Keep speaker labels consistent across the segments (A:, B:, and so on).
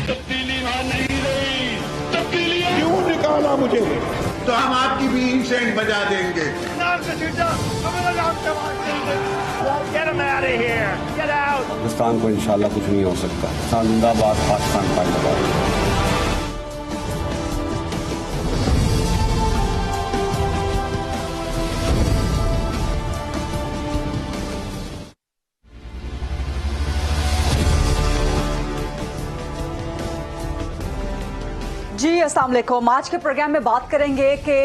A: तब्दीली वहां नहीं रही, तब्दीली
B: क्यों निकाला मुझे?
C: तो हम आपकी भी इंसेंट बजा देंगे।
D: पाकिस्तान को इंशाल्लाह कुछ नहीं हो सकता। जिंदाबाद, पाकिस्तान जिंदाबाद।
E: जी अस्सलाम वालेकुम। आज के प्रोग्राम में बात करेंगे कि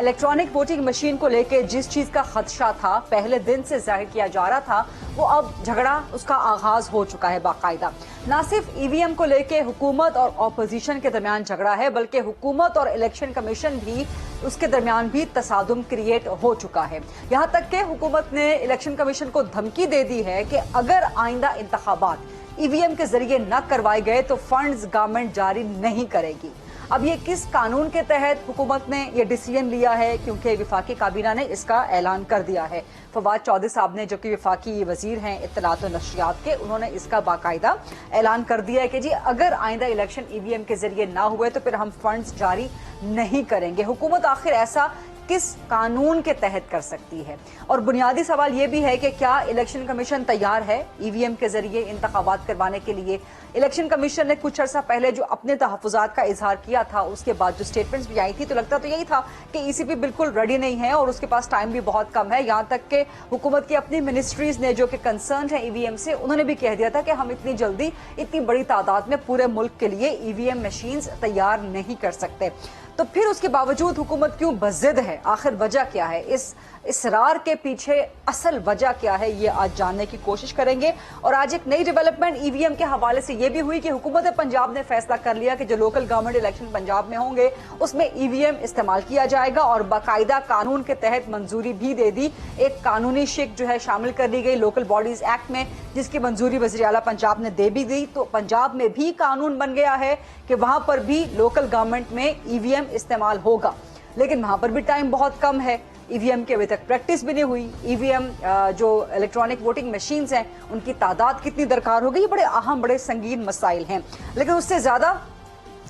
E: इलेक्ट्रॉनिक वोटिंग मशीन को लेकर जिस चीज का खदशा था, पहले दिन से जाहिर किया जा रहा था, वो अब झगड़ा उसका आगाज हो चुका है बाकायदा। ना सिर्फ ईवीएम को लेकर हुकूमत और ऑपोजिशन के दरमियान झगड़ा है, बल्कि हुकूमत और इलेक्शन कमीशन भी उसके दरमियान भी तसादुम क्रिएट हो चुका है। यहाँ तक कि हुकूमत ने इलेक्शन कमीशन को धमकी दे दी है कि अगर आइंदा इंतखाबात ईवीएम के जरिए न करवाए गए तो फंड्स गवर्नमेंट जारी नहीं करेगी। अब ये किस कानून के तहत हुकूमत ने ये डिसीजन लिया है, क्योंकि विफाकी काबीना ने इसका ऐलान कर दिया है। फवाद चौधरी साहब ने, जो कि विफाकी वजीर हैं इत्तलात और नशरियात के, उन्होंने इसका बाकायदा ऐलान कर दिया है कि जी अगर आइंदा इलेक्शन ईवीएम के जरिए ना हुए तो फिर हम फंड्स जारी नहीं करेंगे। हुकूमत आखिर ऐसा किस कानून के तहत कर सकती है? और बुनियादी सवाल यह भी है कि क्या इलेक्शन कमीशन तैयार है ईवीएम के जरिए इंतखाबात करवाने के लिए? इलेक्शन कमीशन ने कुछ अर्सा पहले जो अपने तहफुजात का इजहार किया था, उसके बाद जो स्टेटमेंट्स भी आई थी, तो लगता तो यही था कि ईसीपी बिल्कुल रेडी नहीं है और उसके पास टाइम भी बहुत कम है। यहाँ तक कि हुकूमत की अपनी मिनिस्ट्रीज ने, जो कि कंसर्न है ईवीएम से, उन्होंने भी कह दिया था कि हम इतनी जल्दी इतनी बड़ी तादाद में पूरे मुल्क के लिए ईवीएम मशीन्स तैयार नहीं कर सकते। तो फिर उसके बावजूद हुकूमत क्यों बज़िद है? आखिर वजह क्या है? इस इसरार के पीछे असल वजह क्या है, ये आज जानने की कोशिश करेंगे। और आज एक नई डेवलपमेंट ईवीएम के हवाले से ये भी हुई कि हुकूमत पंजाब ने फैसला कर लिया कि जो लोकल गवर्नमेंट इलेक्शन पंजाब में होंगे उसमें ईवीएम इस्तेमाल किया जाएगा और बाकायदा कानून के तहत मंजूरी भी दे दी। एक कानूनी शिक जो है शामिल कर ली गई लोकल बॉडीज एक्ट में, जिसकी मंजूरी वज़ीर आला पंजाब ने दे भी दी। तो पंजाब में भी कानून बन गया है कि वहां पर भी लोकल गवर्नमेंट में ईवीएम इस्तेमाल होगा, लेकिन वहां पर भी टाइम बहुत कम है। ईवीएम की अभी तक प्रैक्टिस भी नहीं हुई। ईवीएम जो इलेक्ट्रॉनिक वोटिंग मशीन्स हैं, उनकी तादाद कितनी दरकार होगी, ये बड़े अहम, बड़े संगीन मसाइल हैं। लेकिन उससे ज्यादा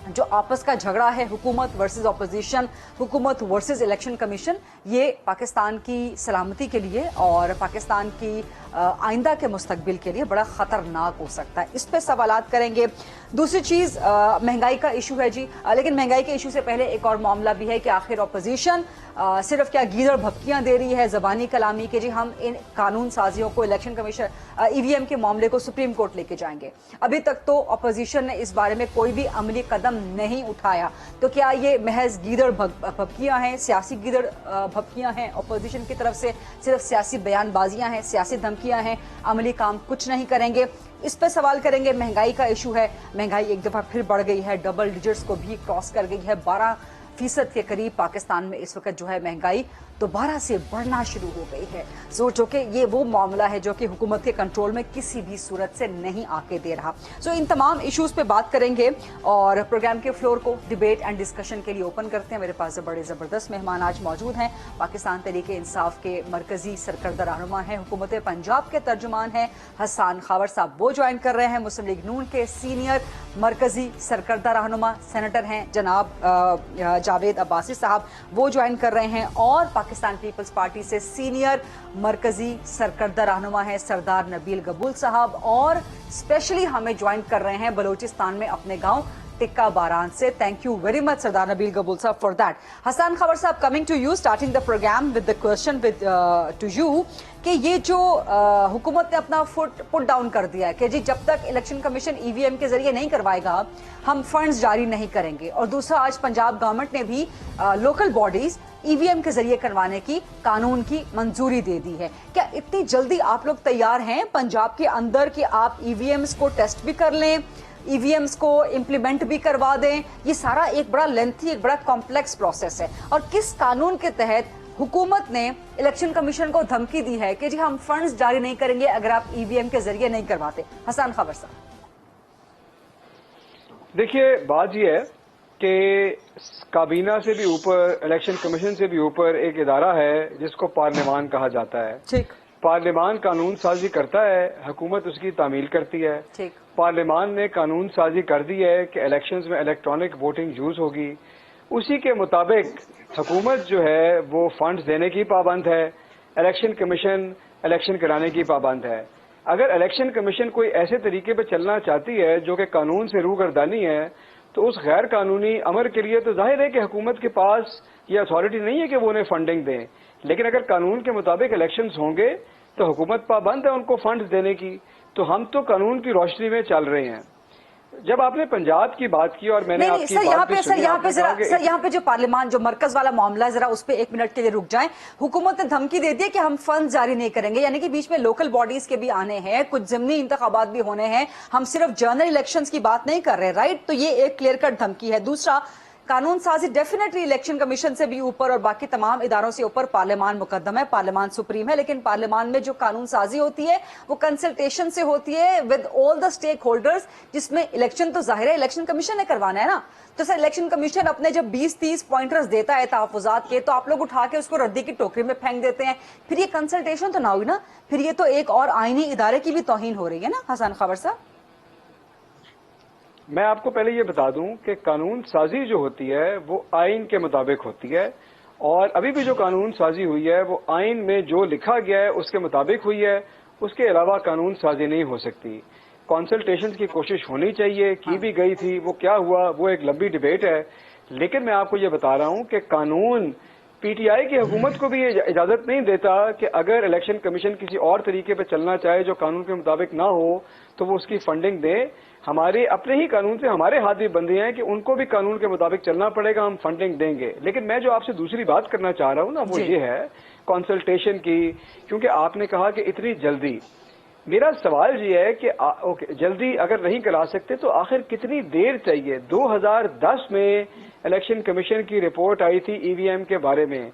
E: जो आपस का झगड़ा है, हुकूमत वर्सेस ऑपोजिशन, हुकूमत वर्सेस इलेक्शन कमीशन, ये पाकिस्तान की सलामती के लिए और पाकिस्तान की आइंदा के मुस्तकबिल के लिए बड़ा खतरनाक हो सकता है। इस पे सवालात करेंगे। दूसरी चीज महंगाई का इशू है जी, लेकिन महंगाई के इशू से पहले एक और मामला भी है कि आखिर ऑपोजिशन सिर्फ क्या गीदड़ भपकियां दे रही है, जबानी कलामी के जी हम इन कानून साजियों को, इलेक्शन कमीशन ईवीएम के मामले को सुप्रीम कोर्ट लेके जाएंगे। अभी तक तो ऑपोजिशन ने इस बारे में कोई भी अमली कदम नहीं उठाया। तो क्या ये महज गीदड़ भपकियां हैं, सियासी गीदड़ भपकियां हैं ऑपोजिशन की तरफ से, सिर्फ सियासी बयानबाजियां हैं, सियासी धमकियां हैं, अमली काम कुछ नहीं करेंगे? इस पर सवाल करेंगे। महंगाई का इशू है, महंगाई एक दफा फिर बढ़ गई है, डबल डिजिट्स को भी क्रॉस कर गई है। 12% के करीब पाकिस्तान में इस वक्त जो है महंगाई दोबारा से बढ़ना शुरू हो गई है। सोचो कि ये वो मामला है जो कि हुकूमत के कंट्रोल में किसी भी सूरत से नहीं आके दे रहा। सो इन तमाम इश्यूज पे बात करेंगे और प्रोग्राम के फ्लोर को डिबेट एंड डिस्कशन के लिए ओपन करते हैं। मेरे पास बड़े ज़बरदस्त मेहमान आज मौजूद हैं। पाकिस्तान तहरीके इंसाफ के मरकजी सरकर्दा रहनुमा हैं, हुकूमत पंजाब के तर्जुमान हैं हसन खावर साहब, वो ज्वाइन कर रहे हैं। मुस्लिम लीग नून के सीनियर मरकजी सरकर्दा रहनुमा सेनेटर हैं जनाब जावेद अब्बासी साहब, वो ज्वाइन कर रहे हैं। और पाकिस्तान पीपल्स पार्टी से सीनियर मरकजी सरकर्दा रहनुमा है सरदार नबील गबूल साहब, और स्पेशली हमें ज्वाइन कर रहे हैं बलूचिस्तान में अपने गांव टिक्का बारान से। Thank you very much Sardar Nabeel गबूल साहब फॉर दैट। हसन खबर साहब, coming to you, starting the program with the question with to you कि ये जो हुकूमत ने अपना फुट पुट डाउन कर दिया है कि जी जब तक इलेक्शन कमीशन ईवीएम के जरिए नहीं करवाएगा हम फंड्स जारी नहीं करेंगे, और दूसरा आज पंजाब गवर्नमेंट ने भी लोकल बॉडीज ईवीएम के जरिए करवाने की कानून की मंजूरी दे दी है। क्या इतनी जल्दी आप लोग तैयार हैं पंजाब के अंदर कि आप ईवीएम्स को टेस्ट भी कर लें, ईवीएम्स को इम्प्लीमेंट भी करवा दें? ये सारा एक बड़ा लेंथी, एक बड़ा कॉम्प्लेक्स प्रोसेस है, और किस कानून के तहत हुकूमत ने इलेक्शन कमीशन को धमकी दी है कि जी हम फंड्स जारी नहीं करेंगे अगर आप ईवीएम के जरिए नहीं करवाते? हसन खबर साहब,
F: देखिए बात यह है कि काबीना से भी ऊपर, इलेक्शन कमीशन से भी ऊपर एक इदारा है जिसको पार्लिमान कहा जाता है।
E: ठीक।
F: पार्लियामान कानून साजी करता है, हुकूमत उसकी तामील करती है।
E: ठीक।
F: पार्लियामान ने कानून साजी कर दी है कि इलेक्शंस में इलेक्ट्रॉनिक वोटिंग यूज होगी, उसी के मुताबिक हुकूमत जो है वो फंड्स देने की पाबंद है, इलेक्शन कमीशन इलेक्शन कराने की पाबंद है। अगर इलेक्शन कमीशन कोई ऐसे तरीके पर चलना चाहती है जो कि कानून से रूगर्दानी है, तो उस गैर कानूनी अमर के लिए तो जाहिर है कि हुकूमत के पास ये अथॉरिटी नहीं है कि वो उन्हें फंडिंग दें। लेकिन अगर कानून के मुताबिक इलेक्शंस होंगे तो हुकूमत पाबंद है उनको फंड्स देने की। तो हम तो कानून की रोशनी में चल रहे हैं। जब आपने पंजाब की बात की और मैंने आपकी
E: सर,
F: बात भी सुनी,
E: यहाँ पे जो पार्लियामान जो मरकज वाला मामला है, जरा उस पे 1 मिनट के लिए रुक जाएं। हुकूमत ने धमकी दे दी है कि हम फंड जारी नहीं करेंगे, यानी कि बीच में लोकल बॉडीज के भी आने हैं, कुछ ज़िमनी इंतखाबात भी होने हैं, हम सिर्फ जनरल इलेक्शंस की बात नहीं कर रहे, राइट? तो ये एक क्लियर कट धमकी है। दूसरा, कानून साजी डेफिनेटली इलेक्शन कमीशन से भी ऊपर और बाकी तमाम इदारों से ऊपर पार्लियामान मुकद्दम है, पार्लियामान सुप्रीम है, लेकिन पार्लियामान में जो कानून साजी होती है वो कंसल्टेशन से होती है with all the stakeholders, जिसमें इलेक्शन तो जाहिर है इलेक्शन कमीशन ने करवाना है ना। तो सर, इलेक्शन कमीशन अपने जब 20-30 पॉइंटर्स देता है तहफुजात के, तो आप लोग उठा के उसको रद्दी की टोकरी में फेंक देते हैं। फिर ये कंसल्टेशन तो ना हुई ना, फिर ये तो एक और आईनी इदारे की भी तौहीन हो रही है ना हसन खबर साहब।
F: मैं आपको पहले ये बता दूं कि कानून साजी जो होती है वो आइन के मुताबिक होती है, और अभी भी जो कानून साजी हुई है वो आइन में जो लिखा गया है उसके मुताबिक हुई है, उसके अलावा कानून साजी नहीं हो सकती। कंसल्टेशन की कोशिश होनी चाहिए, की भी गई थी, वो क्या हुआ वो एक लंबी डिबेट है। लेकिन मैं आपको ये बता रहा हूं कि कानून पीटीआई की हुकूमत को भी ये इजाजत नहीं देता कि अगर इलेक्शन कमीशन किसी और तरीके पर चलना चाहे जो कानून के मुताबिक ना हो तो वो उसकी फंडिंग दे। हमारे अपने ही कानून से हमारे हाथ भी बंधे हैं कि उनको भी कानून के मुताबिक चलना पड़ेगा, हम फंडिंग देंगे। लेकिन मैं जो आपसे दूसरी बात करना चाह रहा हूं ना वो ये है कंसल्टेशन की, क्योंकि आपने कहा कि इतनी जल्दी। मेरा सवाल ये है कि ओके, जल्दी अगर नहीं करा सकते तो आखिर कितनी देर चाहिए? 2010 में इलेक्शन कमीशन की रिपोर्ट आई थी ईवीएम के बारे में,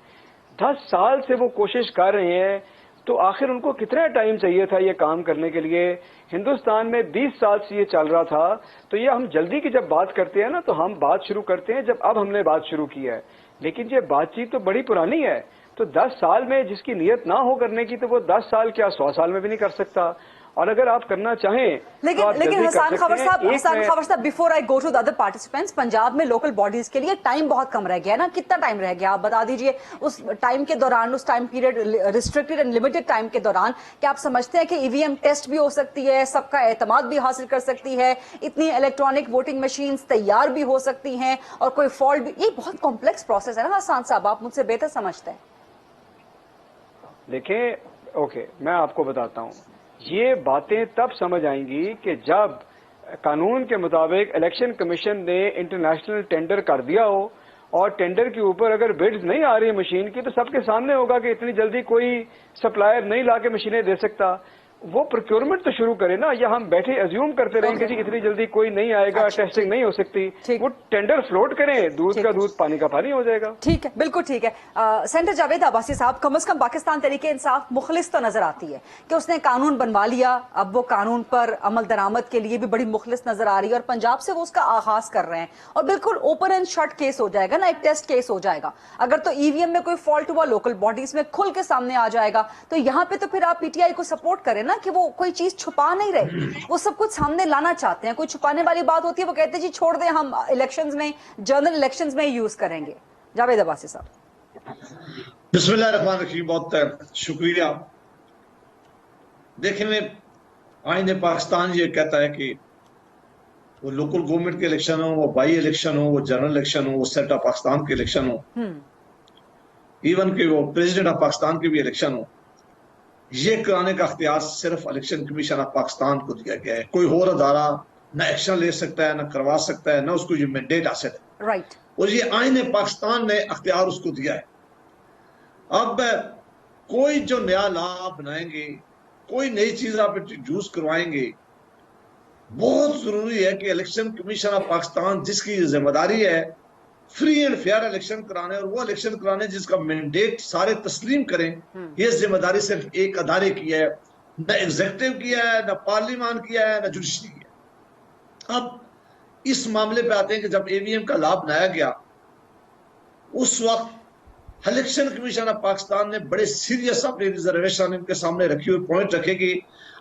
F: 10 साल से वो कोशिश कर रहे हैं, तो आखिर उनको कितना टाइम चाहिए था ये काम करने के लिए? हिंदुस्तान में 20 साल से ये चल रहा था। तो ये हम जल्दी की जब बात करते हैं ना तो हम बात शुरू करते हैं जब अब हमने बात शुरू की है, लेकिन ये बातचीत तो बड़ी पुरानी है। तो 10 साल में जिसकी नीयत ना हो करने की तो वो 10 साल क्या 100 साल में भी नहीं कर सकता। और अगर आप करना चाहें
E: लेकिन हसन खबर साहब, before I go to the other participants, Punjab में लोकल बॉडीज के लिए टाइम बहुत कम रह गया ना। कितना टाइम रह गया आप बता दीजिए? उस टाइम के दौरान, उस time period, restricted and limited time के दौरान, क्या आप समझते हैं कि ईवीएम टेस्ट भी हो सकती है, सबका एतमाद भी हासिल कर सकती है, इतनी इलेक्ट्रॉनिक वोटिंग मशीन्स तैयार भी हो सकती हैं और कोई फॉल्ट भी? ये बहुत कॉम्प्लेक्स प्रोसेस है ना हसन साहब, आप मुझसे बेहतर समझते हैं।
F: देखें, ओके, मैं आपको बताता हूं, ये बातें तब समझ आएंगी कि जब कानून के मुताबिक इलेक्शन कमीशन ने इंटरनेशनल टेंडर कर दिया हो, और टेंडर के ऊपर अगर बिड्स नहीं आ रही मशीन की तो सबके सामने होगा कि इतनी जल्दी कोई सप्लायर नहीं लाके मशीनें दे सकता। वो प्रोक्योरमेंट तो शुरू करे ना, या हम बैठे अज्यूम करते रहेंगे कि इतनी जल्दी कोई नहीं आएगा, टेस्टिंग नहीं हो सकती। वो टेंडर फ्लोट करें, दूध का दूध पानी का पानी हो जाएगा।
E: ठीक है, बिल्कुल ठीक है। सेंटर जावेद अब्बासी साहब, कम से कम पाकिस्तान तहरीके इंसाफ मुखलिस तो नजर आती है कि उसने कानून बनवा लिया, अब वो कानून पर अमल दरामद के लिए भी बड़ी मुखलिस नजर आ रही है, और पंजाब से वो उसका आगाज कर रहे हैं, और बिल्कुल ओपन एंड शट केस हो जाएगा ना, एक टेस्ट केस हो जाएगा। अगर तो ईवीएम में कोई फॉल्ट हुआ, लोकल बॉडीज में खुल के सामने आ जाएगा। तो यहाँ पे तो फिर आप पीटीआई को सपोर्ट करें ना कि वो कोई चीज छुपा नहीं रहे, वो सब कुछ सामने लाना चाहते हैं। कोई छुपाने वाली बात होती है वो कहते हैं जी छोड़ दें, हम इलेक्शंस में, जनरल इलेक्शंस में यूज करेंगे। जावेद अब्बासी साहब।
C: बिस्मिल्लाहिर्रहमानिर्रहीम, बहुत शुक्रिया। देखिए, आईन पाकिस्तान ये कहता है कि वो लोकल गवर्नमेंट के इलेक्शन हो, वो बाई इलेक्शन हो, वो जनरल इलेक्शन हो, वो सेनेट ऑफ पाकिस्तान के इलेक्शन हो, इवन कि वो प्रेसिडेंट ऑफ पाकिस्तान के भी इलेक्शन हो, ये कराने का अख्तियार सिर्फ इलेक्शन कमीशन ऑफ पाकिस्तान को दिया गया है। कोई और अदारा न एक्शन ले सकता है, न करवा सकता है, न उसको ये मैंडेट हासिल है।
E: राइट।
C: और ये आईन पाकिस्तान ने अख्तियार उसको दिया है। अब कोई जो नया लॉ बनाएंगे, कोई नई चीज आप इंट्रोड्यूस करवाएंगे, बहुत जरूरी है कि इलेक्शन कमीशन ऑफ पाकिस्तान, जिसकी जिम्मेदारी है फ्री एंड फेयर इलेक्शन कराने, और वो इलेक्शन कराने जिसका मैंडेट सारे तस्लीम करें, ये जिम्मेदारी सिर्फ एक अदारे की है, न एग्जीक्यूटिव किया है, न पार्लियामान किया है, न जुडिशरी किया। अब इस मामले पे आते हैं कि जब ईवीएम का लॉ बनाया गया, उस वक्त इलेक्शन कमीशन ऑफ पाकिस्तान ने बड़े सीरियस अपनी रिजर्वेशन इनके सामने रखी हुई पॉइंट रखे कि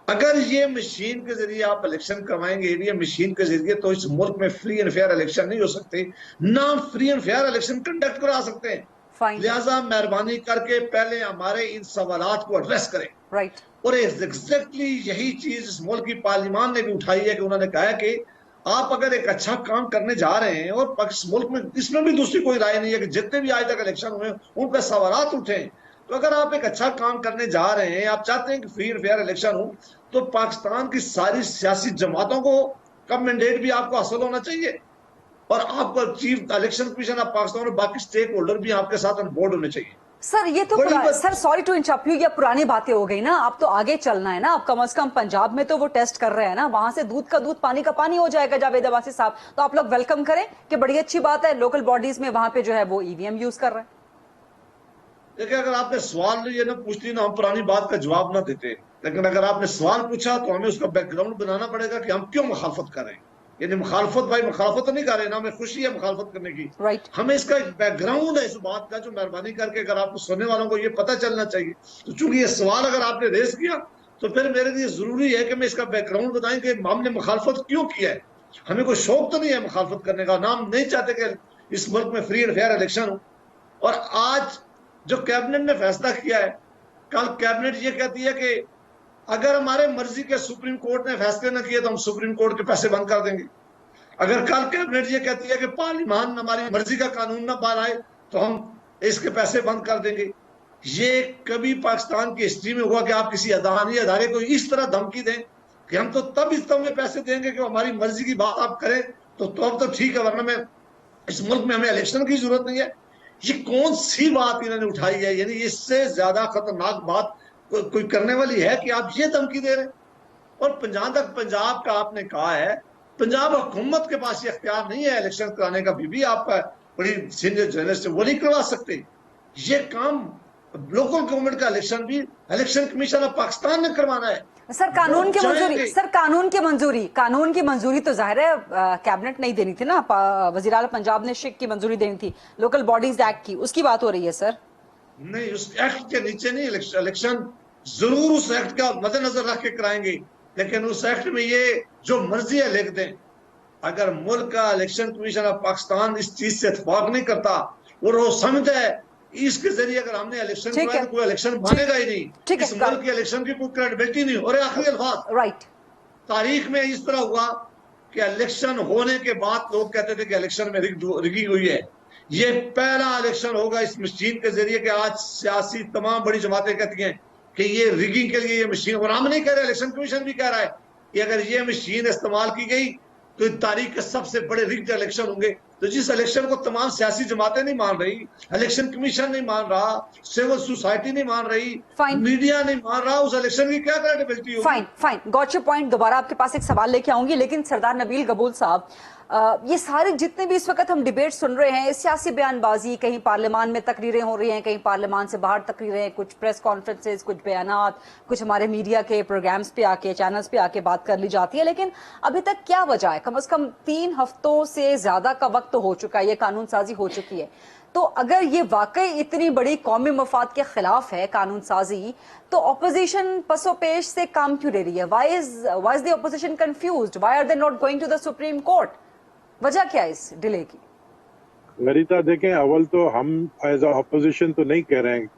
C: अगर ये मशीन के जरिए आप इलेक्शन करवाएंगे, ये मशीन के जरिए, तो इस मुल्क में फ्री एंड फेयर इलेक्शन नहीं हो सकते, ना free and fair election conduct करा सकते हैं। लिहाजा मेहरबानी करके पहले हमारे इन सवालात को एड्रेस करें।
E: राइट।
C: और एग्जैक्टली यही चीज इस मुल्क की पार्लियामान ने भी उठाई है कि उन्होंने कहा है कि आप अगर एक अच्छा काम करने जा रहे हैं, और मुल्क में इसमें भी दूसरी कोई राय नहीं है कि जितने भी आज तक इलेक्शन हुए उन पर सवालात उठे, तो अगर आप एक अच्छा काम करने जा रहे हैं, आप चाहते हैं कि फ्री एंड फेयर इलेक्शन हो, तो पाकिस्तान की सारी सियासी जमातों को का मैंडेट भी आपको हासिल होना चाहिए, और आपको chief election commission of Pakistan और बाकी स्टेक होल्डर भी आपके साथ ऑन बोर्ड होने चाहिए।
E: सर ये तो sir sorry to interrupt you, ये पुरानी बातें हो गई ना, अब तो आगे चलना है ना। अब कम से कम पंजाब में तो वो टेस्ट कर रहे हैं ना, वहां से दूध का दूध पानी का पानी हो जाएगा जावेद अब्बासी साहब। तो आप लोग वेलकम करें कि बड़ी अच्छी बात है, लोकल बॉडीज में वहां पे जो है वो ईवीएम यूज कर रहे हैं।
C: देखिए, अगर आपने सवाल ये ना पूछती ना, हम पुरानी बात का जवाब ना देते, लेकिन अगर आपने सवाल पूछा तो हमें उसका बैकग्राउंड बनाना पड़ेगा कि हम क्यों मुखालफत कर रहे हैं। यानी मुखालफत, भाई मुखालफत तो नहीं कर रहे ना, हमें खुशी है मुखालफत करने की।
E: राइट।
C: हमें इसका एक बैकग्राउंड है इस बात का, जो मेहरबानी करके अगर आपको सुनने वालों को ये पता चलना चाहिए। तो चूंकि ये सवाल अगर आपने रेज किया, तो फिर मेरे लिए जरूरी है कि मैं इसका बैकग्राउंड बताएं कि हमने मुखालफत क्यों किया है। हमें कोई शौक तो नहीं है मुखालफत करने का, ना हम नहीं चाहते कि इस मुल्क में फ्री एंड फेयर इलेक्शन हो। और आज जो कैबिनेट ने फैसला किया है, कल कैबिनेट ये कहती है कि अगर हमारे मर्जी के सुप्रीम कोर्ट ने फैसले न किए तो हम सुप्रीम कोर्ट के पैसे बंद कर देंगे। अगर कल कैबिनेट ये कहती है कि पार्लियामान हमारी मर्जी का कानून न बनाए तो हम इसके पैसे बंद कर देंगे। ये कभी पाकिस्तान की हिस्ट्री में हुआ कि आप किसी अदानी अदारे को इस तरह धमकी दें कि हम तो तब इस तरह में पैसे देंगे कि हमारी मर्जी की बात आप करें, तो अब तो ठीक है, वरना में इस मुल्क में हमें इलेक्शन की जरूरत नहीं है। ये कौन सी बात इन्होंने उठाई है? यानी इससे ज्यादा खतरनाक बात कोई करने वाली है कि आप ये धमकी दे रहे हैं। और जहां तक पंजाब का आपने कहा है, पंजाब हुकूमत के पास ये अख्तियार नहीं है इलेक्शन कराने का। भी आप बड़ी सीनियर जर्नलिस्ट, वो नहीं करवा सकते ये काम। लोकल गवर्नमेंट का इलेक्शन भी इलेक्शन कमीशन ऑफ पाकिस्तान ने करवाना है।
E: सर कानून की मंजूरी, सर कानून की मंजूरी तो जाहिर है कैबिनेट नहीं देनी थी ना, वजीर आला पंजाब ने शिक की मंजूरी देनी थी, लोकल बॉडीज एक्ट की, उसकी बात हो रही है सर।
C: नहीं, उस एक्ट के नीचे नहीं इलेक्शन जरूर उस एक्ट का मद्देनजर रख के कराएंगे, लेकिन उस एक्ट में ये जो मर्जी है लिख दें। अगर मुल्क का इलेक्शन कमीशन ऑफ पाकिस्तान इस चीज से इत्तेफाक नहीं करता और वो समझता है इसके जरिए अगर हमने इलेक्शन कराया तो कोई इलेक्शन मानेगा ही नहीं, इस मुल्क के इलेक्शन की कोई क्रेडिबिलिटी नहीं। और आखिरी अल्फाज,
E: राइट,
C: तारीख में इस तरह हुआ कि इलेक्शन होने के बाद लोग कहते थे कि इलेक्शन में रिगिंग हुई है। ये पहला इलेक्शन होगा इस मशीन के जरिए कि आज सियासी तमाम बड़ी जमातें कहती हैं कि ये रिगिंग के लिए ये मशीन, और हम नहीं कह रहे, इलेक्शन कमीशन भी कह रहा है कि अगर ये मशीन इस्तेमाल की गई तो तारीख के सबसे बड़े रिग्ड इलेक्शन होंगे। तो जिस इलेक्शन को तमाम सियासी जमातें नहीं मान रही, इलेक्शन कमीशन नहीं मान रहा, सिविल सोसाइटी नहीं मान रही, मीडिया नहीं मान रहा, उस इलेक्शन की क्या क्रेडिबिलिटी होगी?
E: Fine, got your point. दोबारा आपके पास एक सवाल लेके आऊंगी, लेकिन सरदार नबील कबूल साहब, ये सारे जितने भी इस वक्त हम डिबेट सुन रहे हैं, सियासी बयानबाजी, कहीं पार्लियामान में तकरीरें हो रही हैं, कहीं पार्लियामान से बाहर तकरीरें, कुछ प्रेस कॉन्फ्रेंसेस, कुछ बयानात, कुछ हमारे मीडिया के प्रोग्राम्स पे आके, चैनल्स पे आके बात कर ली जाती है, लेकिन अभी तक क्या वजह है? कम से कम 3 हफ्तों से ज्यादा का वक्त हो चुका है, ये कानून साजी हो चुकी है। तो अगर ये वाकई इतनी बड़ी कौमी मफाद के खिलाफ है कानून साजी, तो ऑपोजिशन पसोपेश से काम क्यों ले रही है? Why is the opposition confused? Why are they not going to the supreme court? वजह क्या है इस डिले की?
B: ललिता, देखें, अव्वल तो हम एज अपोजिशन तो नहीं कह रहे हैं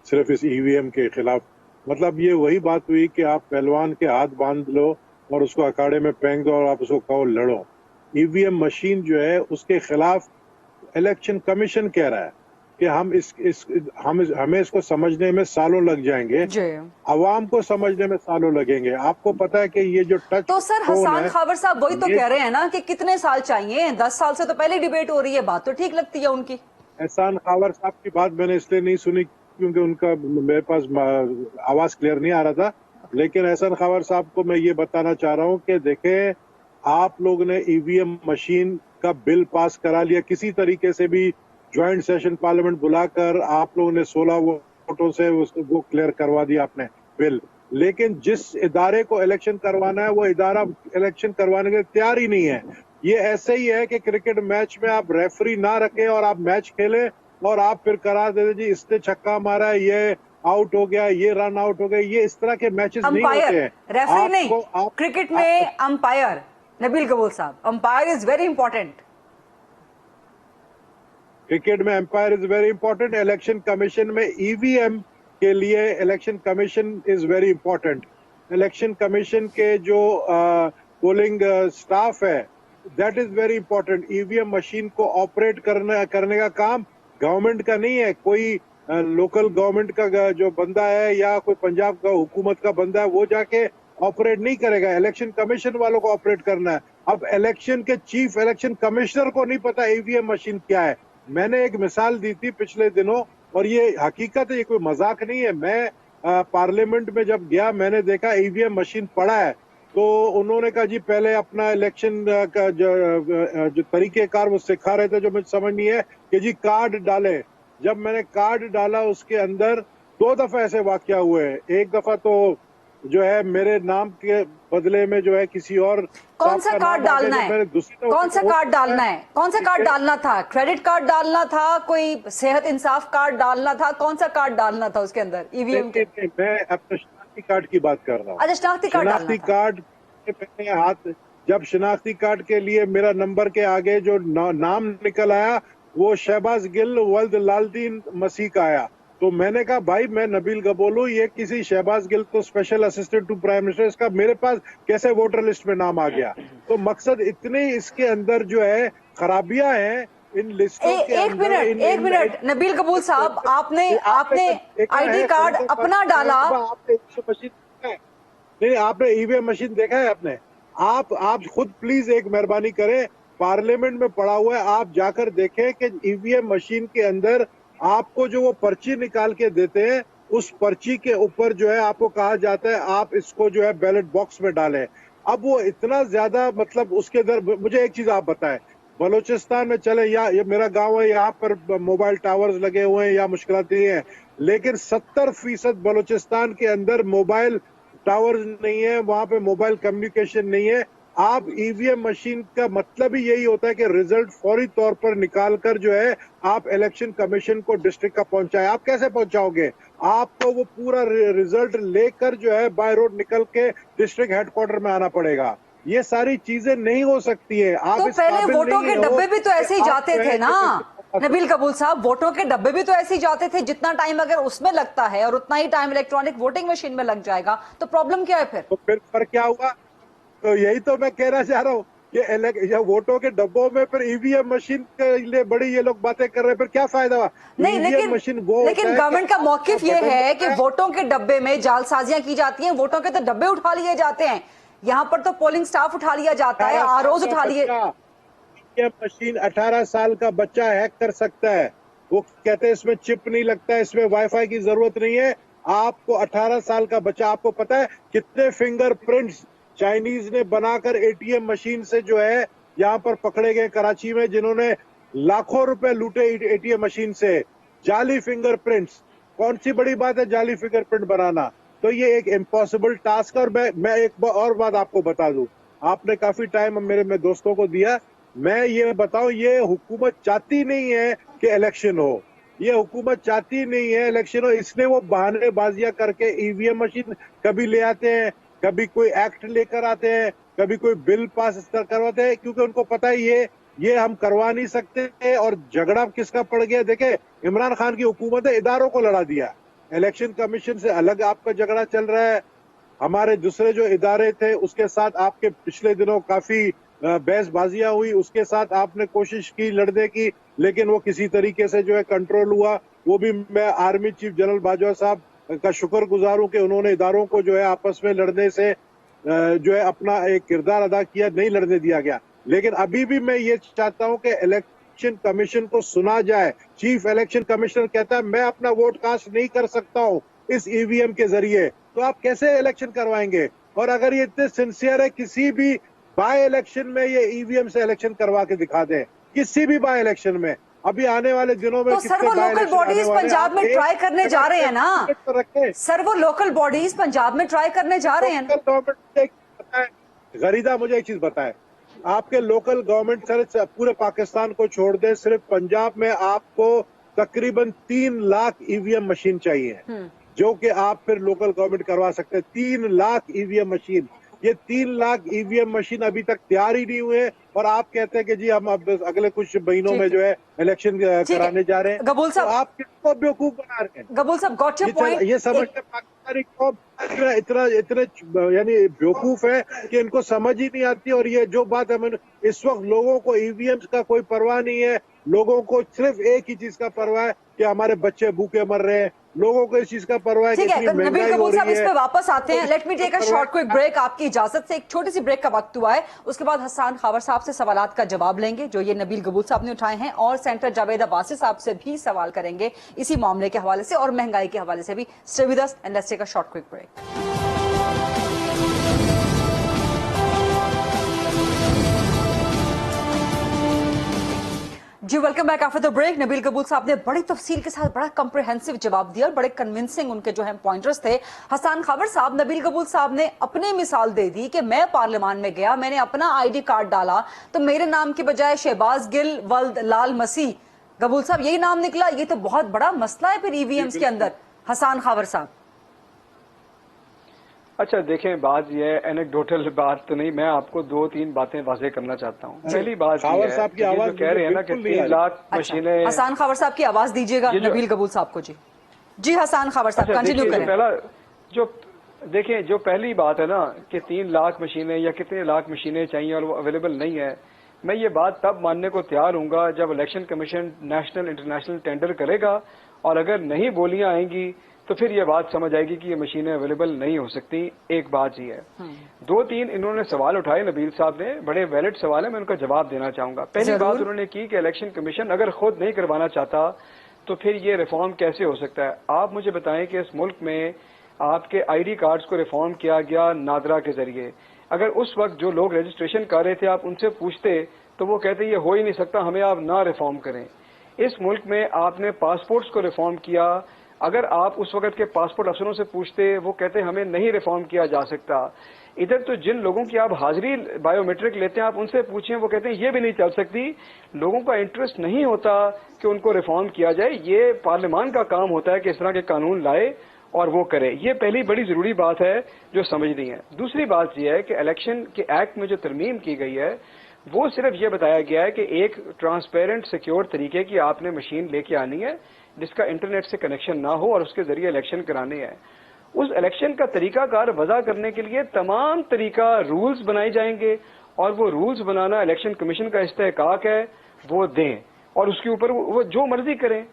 B: सिर्फ इस ईवीएम के खिलाफ। मतलब ये वही बात हुई कि आप पहलवान के हाथ बांध लो और उसको अखाड़े में फेंक दो और आप उसको कहो लड़ो। ईवीएम मशीन जो है उसके खिलाफ इलेक्शन कमीशन कह रहा है कि हमें इसको समझने में सालों लग जाएंगे, अवाम को समझने में सालों लगेंगे। आपको पता है कि ये जो टच,
E: तो सर हसन खावर साहब वही तो कह रहे हैं ना कि कितने साल चाहिए? 10 साल से तो पहले डिबेट हो रही है, बात तो ठीक लगती है उनकी।
B: एहसान खावर साहब की बात मैंने इसलिए नहीं सुनी क्योंकि उनका मेरे पास आवाज क्लियर नहीं आ रहा था, लेकिन एहसान खावर साहब को मैं ये बताना चाह रहा हूँ कि देखें, आप लोग ने ईवीएम मशीन का बिल पास करा लिया किसी तरीके से भी, ज्वाइंट सेशन पार्लियामेंट बुलाकर आप लोगों ने 16 वोटों से वो क्लियर करवा दिया आपने बिल। लेकिन जिस इदारे को इलेक्शन करवाना है वो इदारा इलेक्शन करवाने के लिए तैयार ही नहीं है। ये ऐसे ही है कि क्रिकेट मैच में आप रेफरी ना रखें और आप मैच खेलें और आप फिर करार देते जी इसने छक्का मारा, ये आउट हो गया, ये रन आउट हो गए। ये इस तरह के मैचेस नहीं होते
E: अंपायर,
B: हैं।
E: रेफरी नहीं,
B: आपको
E: क्रिकेट में अंपायर, नबील कबूल साहब, umpire is very important.
B: Cricket में umpire is very important. Election commission में ईवीएम के लिए election commission is very important. Election commission के जो पोलिंग स्टाफ है that is very important. EVM machine को ऑपरेट करने का काम गवर्नमेंट का नहीं है। कोई लोकल गवर्नमेंट का जो बंदा है या कोई पंजाब का हुकूमत का बंदा है वो जाके ऑपरेट नहीं करेगा। इलेक्शन कमीशन वालों को ऑपरेट करना है। अब इलेक्शन के चीफ इलेक्शन कमिश्नर को नहीं पता ईवीएम मशीन क्या है। मैंने एक मिसाल दी थी पिछले दिनों और ये हकीकत है, ये कोई मजाक नहीं है। मैं पार्लियामेंट में जब गया मैंने देखा ईवीएम मशीन पड़ा है तो उन्होंने कहा जी पहले अपना इलेक्शन का जो तरीकेकार वो सिखा रहे थे जो मुझे समझ नहीं है कि जी कार्ड डाले। जब मैंने कार्ड डाला उसके अंदर 2 दफा ऐसे वाकया हुए। एक दफा तो जो है मेरे नाम के बदले में जो है किसी और
E: कौन सा कार्ड डालना है, कौन सा कार्ड डालना है, कौन सा कार्ड डालना था? क्रेडिट कार्ड डालना था, कोई सेहत इंसाफ कार्ड डालना था, कौन सा कार्ड डालना था उसके अंदर ईवीएम के?
B: मैं अपने शनाख्ती कार्ड की बात कर रहा हूँ।
E: अच्छा, शनाख्ती कार्ड डालना था।
B: शनाख्ती कार्ड के पहले हाथ जब शनाख्ती कार्ड के लिए मेरा नंबर के आगे जो नाम निकल आया वो शहबाज गिल वल्द लालदीन मसीह का आया तो मैंने कहा भाई मैं नबील गबोलू, ये किसी शहबाज गिल तो special assistant to prime minister, इसका मेरे पास कैसे वोटर लिस्ट में नाम आ गया? तो मकसद इतने इसके अंदर जो है खराबियां हैं इन लिस्टों के अंदर।
E: एक मिनट नबील कबूल साहब, आपने आईडी कार्ड अपना डाला।
B: आपने मशीन नहीं, आपने ईवीएम मशीन देखा है आपने? आप खुद प्लीज एक मेहरबानी करें, पार्लियामेंट में पड़ा हुआ है, आप जाकर देखें कि ईवीएम मशीन के अंदर आपको जो वो पर्ची निकाल के देते हैं उस पर्ची के ऊपर जो है आपको कहा जाता है आप इसको जो है बैलेट बॉक्स में डालें। अब वो इतना ज्यादा मतलब उसके अंदर मुझे एक चीज आप बताएं, बलूचिस्तान में चले या ये मेरा गांव है, यहाँ पर मोबाइल टावर्स लगे हुए हैं या मुश्किल नहीं है, लेकिन 70% बलूचिस्तान के अंदर मोबाइल टावर्स नहीं है, वहां पे मोबाइल कम्युनिकेशन नहीं है। आप ईवीएम मशीन का मतलब ही यही होता है कि रिजल्ट फौरी तौर पर निकालकर जो है आप इलेक्शन कमीशन को डिस्ट्रिक्ट का पहुंचाए। आप कैसे पहुंचाओगे? आपको वो पूरा रिजल्ट लेकर जो है बाय रोड निकल के डिस्ट्रिक्ट हेडक्वार्टर में आना पड़ेगा। ये सारी चीजें नहीं हो सकती है। आप
E: तो पहले वोटों के डब्बे भी तो ऐसे ही जाते थे ना नबील कबूल साहब, वोटों के डब्बे भी तो ऐसे ही जाते थे। जितना टाइम अगर उसमें लगता है और उतना ही टाइम इलेक्ट्रॉनिक वोटिंग मशीन में लग जाएगा तो प्रॉब्लम क्या है फिर?
B: तो फिर क्या हुआ? तो यही तो मैं कहना चाह रहा हूँ कि वोटों के डब्बों में फिर ईवीएम मशीन के लिए बड़ी ये लोग बातें कर रहे हैं, फिर क्या फायदा हुआ?
E: नहीं, लेकिन गवर्नमेंट का मौकिफ ये है कि वोटों के डब्बे में जालसाजियां की जाती हैं। वोटों के तो डब्बे उठा लिए जाते हैं, यहाँ पर तो पोलिंग स्टाफ उठा लिया जाता है, आरओज उठा लिए।
B: ईवीएम मशीन 18 साल का बच्चा हैक कर सकता है। वो कहते हैं इसमें चिप नहीं लगता है, इसमें वाईफाई की जरूरत नहीं है। आपको 18 साल का बच्चा, आपको पता है कितने फिंगरप्रिंट्स चाइनीज ने बनाकर एटीएम मशीन से जो है यहाँ पर पकड़े गए कराची में, जिन्होंने लाखों रुपए लूटे एटीएम मशीन से। जाली फिंगरप्रिंट्स, कौन सी बड़ी बात है जाली फिंगरप्रिंट बनाना? तो ये एक इम्पॉसिबल टास्क है। और मैं एक और बात आपको बता दूं, आपने काफी टाइम मेरे दोस्तों को दिया, मैं ये बताऊं, ये हुकूमत चाहती नहीं है कि इलेक्शन हो, ये हुकूमत चाहती नहीं है इलेक्शन हो, इसने वो बहानेबाजियां करके ईवीएम मशीन कभी ले आते हैं, कभी कोई एक्ट लेकर आते हैं, कभी कोई बिल पास करवाते हैं, क्योंकि उनको पता है ये हम करवा नहीं सकते। और झगड़ा किसका पड़ गया? देखे, इमरान खान की हुकूमत ने इदारों को लड़ा दिया, इलेक्शन कमीशन से अलग आपका झगड़ा चल रहा है। हमारे दूसरे जो इदारे थे उसके साथ आपके पिछले दिनों काफी बहसबाजियां हुई, उसके साथ आपने कोशिश की लड़ने की, लेकिन वो किसी तरीके से जो है कंट्रोल हुआ। वो भी मैं आर्मी चीफ जनरल बाजवा साहब का शुक्रगुजार हूं कि उन्होंने इदारों को जो है आपस में लड़ने से जो है अपना एक किरदार अदा किया, नहीं लड़ने दिया गया। लेकिन अभी भी मैं ये चाहता हूं कि इलेक्शन कमीशन को सुना जाए। चीफ इलेक्शन कमिश्नर कहता है मैं अपना वोट कास्ट नहीं कर सकता हूं इस ईवीएम के जरिए, तो आप कैसे इलेक्शन करवाएंगे? और अगर ये इतने सिंसियर है, किसी भी बाय इलेक्शन में ये ईवीएम से इलेक्शन करवा के दिखा दें, किसी भी बाय इलेक्शन में। अभी आने वाले दिनों में
E: तो सर वो लोकल बॉडीज पंजाब में ट्राई करने जा रहे हैं ना सर, वो लोकल बॉडीज पंजाब में ट्राई करने जा रहे हैं।
B: गरीदा मुझे एक चीज बताए, आपके लोकल गवर्नमेंट सर पूरे पाकिस्तान को छोड़ दे, सिर्फ पंजाब में आपको तकरीबन 3 लाख ईवीएम मशीन चाहिए, जो कि आप फिर लोकल गवर्नमेंट करवा सकते हैं। 3 लाख ईवीएम मशीन, ये 3 लाख ईवीएम मशीन अभी तक तैयार ही नहीं हुए, और आप कहते हैं कि जी हम अब अगले कुछ महीनों में जो है इलेक्शन कराने जा रहे हैं।
E: गबूल साहब,
B: तो आप किसको बेवकूफ बना रहे हैं?
E: गबूल साहब, गॉट योर पॉइंट।
B: ये समझते पाकिस्तानी कौम इतने यानी बेवकूफ है कि इनको समझ ही नहीं आती। और ये जो बात है, इस वक्त लोगों को ईवीएम का कोई परवाह नहीं है, लोगों को सिर्फ एक ही चीज का परवाह है कि हमारे बच्चे भूखे मर रहे हैं, लोगों को इस चीज का परवाह है कि इतनी महंगाई हो रही है।
E: इस पे वापस आते हैं। Let me take a short quick break. आपकी इजाजत से एक छोटी सी ब्रेक का वक्त हुआ है, उसके बाद हसन खावर साहब से सवालात का जवाब लेंगे जो ये नबील गबूल साहब ने उठाए हैं, और सेंटर जावेद अब्बासी साहब से भी सवाल करेंगे इसी मामले के हवाले से और महंगाई के हवाले से भी। Stay with us and let's take a short quick break. जी welcome back after the break. Nabeel गबूल साहब ने बड़ी तफसील के साथ बड़ा कॉम्प्रिहेंसिव जवाब दिया और बड़े कन्विंसिंग उनके जो है पॉइंटर्स थे। हसन खावर साहब, नबील गबूल साहब ने अपनी मिसाल दे दी कि मैं पार्लियामान में गया, मैंने अपना आईडी कार्ड डाला तो मेरे नाम की बजाय शहबाज गिल वल्द लाल मसीह, गबूल साहब यही नाम निकला। ये तो बहुत बड़ा मसला है फिर ईवीएम्स के अंदर। हसन खावर साहब,
F: अच्छा देखें, बात यह है, एनेक्डोटल बात तो नहीं, मैं आपको 2-3 बातें वाजे करना चाहता हूँ। पहली बात ये है कि जो कह रहे हैं ना कि 3 लाख मशीनें।
E: हसन खावर साहब की आवाज दीजिएगा नबील गबूल साहब को। जी हसन खावर साहब कंटिन्यू करें।
F: पहला जो देखें, जो पहली बात है ना कि 3 लाख मशीनें या कितने लाख मशीनें चाहिए और वो अवेलेबल नहीं है, मैं ये बात तब मानने को तैयार हूँगा जब election commission national international tender करेगा, और अगर नहीं बोलियां आएंगी तो फिर ये बात समझ आएगी कि ये मशीनें अवेलेबल नहीं हो सकती। एक बात ये है। 2-3 इन्होंने सवाल उठाए नबील साहब ने, बड़े वैलिड सवाल है, मैं उनका जवाब देना चाहूंगा। पहली बात उन्होंने की कि इलेक्शन कमीशन अगर खुद नहीं करवाना चाहता तो फिर ये रिफॉर्म कैसे हो सकता है। आप मुझे बताएं कि इस मुल्क में आपके आईडी कार्ड्स को रिफॉर्म किया गया नादरा के जरिए। अगर उस वक्त जो लोग रजिस्ट्रेशन कर रहे थे आप उनसे पूछते तो वो कहते ये हो ही नहीं सकता, हमें आप ना रिफॉर्म करें। इस मुल्क में आपने पासपोर्ट्स को रिफॉर्म किया, अगर आप उस वक्त के पासपोर्ट अफसरों से पूछते वो कहते हमें नहीं रिफॉर्म किया जा सकता। इधर तो जिन लोगों की आप हाजिरी बायोमेट्रिक लेते हैं आप उनसे पूछें, वो कहते हैं ये भी नहीं चल सकती। लोगों का इंटरेस्ट नहीं होता कि उनको रिफॉर्म किया जाए, ये पार्लियामान का काम होता है कि इस तरह के कानून लाए और वो करे। ये पहली बड़ी जरूरी बात है जो समझनी है। दूसरी बात यह है कि इलेक्शन के एक्ट में जो तरमीम की गई है वो सिर्फ ये बताया गया है कि एक ट्रांसपेरेंट सिक्योर तरीके की आपने मशीन लेके आनी है जिसका इंटरनेट से कनेक्शन ना हो और उसके जरिए इलेक्शन कराने हैं। उस इलेक्शन का तरीकाकार वजह करने के लिए तमाम तरीका रूल्स बनाए जाएंगे और वो रूल्स बनाना इलेक्शन कमीशन का इस्तेहकाक है, वो दें और उसके ऊपर वो जो मर्जी करें।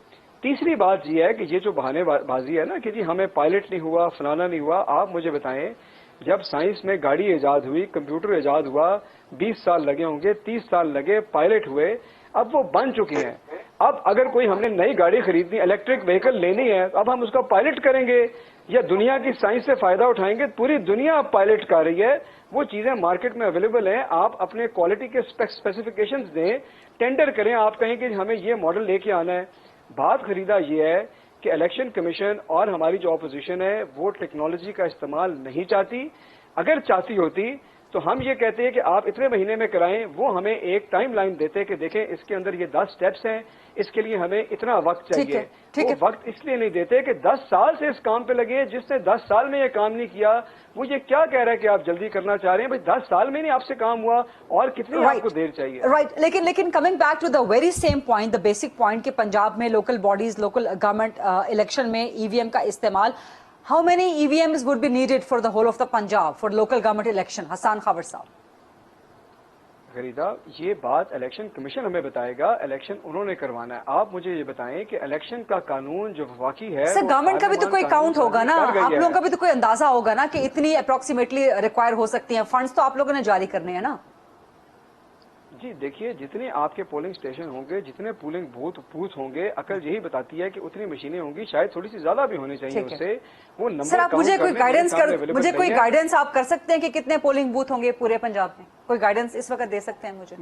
F: तीसरी बात यह है कि ये जो बहानेबाजी है ना कि जी हमें पायलट नहीं हुआ, फलाना नहीं हुआ, आप मुझे बताएं जब साइंस में गाड़ी ईजाद हुई, कंप्यूटर ईजाद हुआ, 20 साल लगे होंगे, 30 साल लगे, पायलट हुए, अब वो बन चुके हैं। अब अगर कोई हमने नई गाड़ी खरीदनी, इलेक्ट्रिक व्हीकल लेनी है, अब हम उसका पायलट करेंगे या दुनिया की साइंस से फायदा उठाएंगे। पूरी दुनिया अब पायलट कर रही है, वो चीजें मार्केट में अवेलेबल हैं। आप अपने क्वालिटी के स्पेसिफिकेशंस दें, टेंडर करें, आप कहें कि हमें ये मॉडल लेके आना है। बात खरीदा ये है कि इलेक्शन कमीशन और हमारी जो ऑपोजिशन है वो टेक्नोलॉजी का इस्तेमाल नहीं चाहती। अगर चाहती होती तो हम ये कहते हैं कि आप इतने महीने में कराएं, वो हमें एक टाइम लाइन देते कि देखें इसके अंदर ये 10 स्टेप्स हैं, इसके लिए हमें इतना वक्त चाहिए। वो वक्त इसलिए नहीं देते कि 10 साल से इस काम पे लगे, जिसने 10 साल में ये काम नहीं किया वो ये क्या कह रहा है कि आप जल्दी करना चाह रहे हैं। भाई 10 साल में नहीं आपसे काम हुआ और कितनी आपको देर चाहिए।
E: राइट, लेकिन coming back to the very same point, the basic point कि पंजाब में local bodies, local government election में ईवीएम का इस्तेमाल, how many EVMs would be needed for the whole of the Punjab for local government election? Hasan Khawar साहब।
F: गरीदा, ये बात election commission हमें बताएगा, इलेक्शन उन्होंने करवाना है। आप मुझे ये बताएं कि इलेक्शन का कानून जो वफाकी है,
E: सर गवर्नमेंट का भी तो कोई काउंट होगा ना, आप लोगों का भी तो कोई अंदाजा होगा ना कि इतनी अप्रोक्सीमेटली रिक्वायर हो सकती है, फंड्स तो आप लोगों ने जारी करने हैं ना।
F: जी देखिए, जितने आपके पोलिंग स्टेशन होंगे, जितने पोलिंग बूथ होंगे, अकल यही बताती है कि उतनी मशीनें होंगी, शायद थोड़ी सी ज्यादा भी होनी चाहिए उससे। वो नंबर
E: सर आप मुझे कोई गाइडेंस आप कर सकते हैं कि कितने पोलिंग बूथ होंगे पूरे पंजाब में? कोई गाइडेंस इस वक्त दे सकते हैं मुझे?